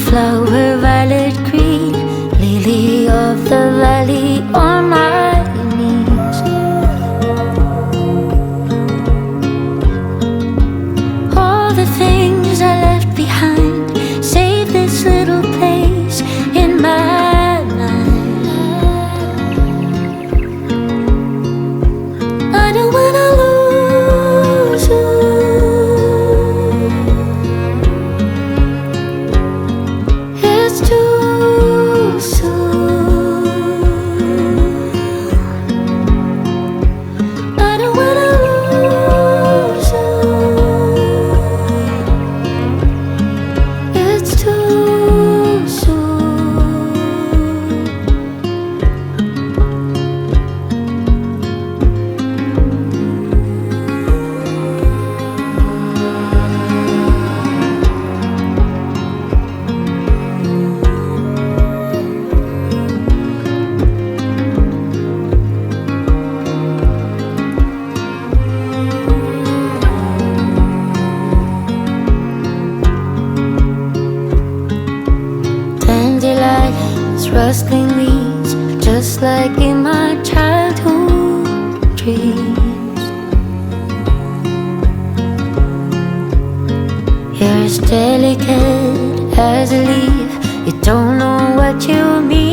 flower violet green, lily of the valley on my knees. All the things I left behind, save this little place in my mind. I don't wanna lose you. It's too soon. I don't wanna lose you. It's too soon. Dandelions, rustling leaves, just like in my childhood dreams. You're as delicate as a leaf, you don't know what you mean.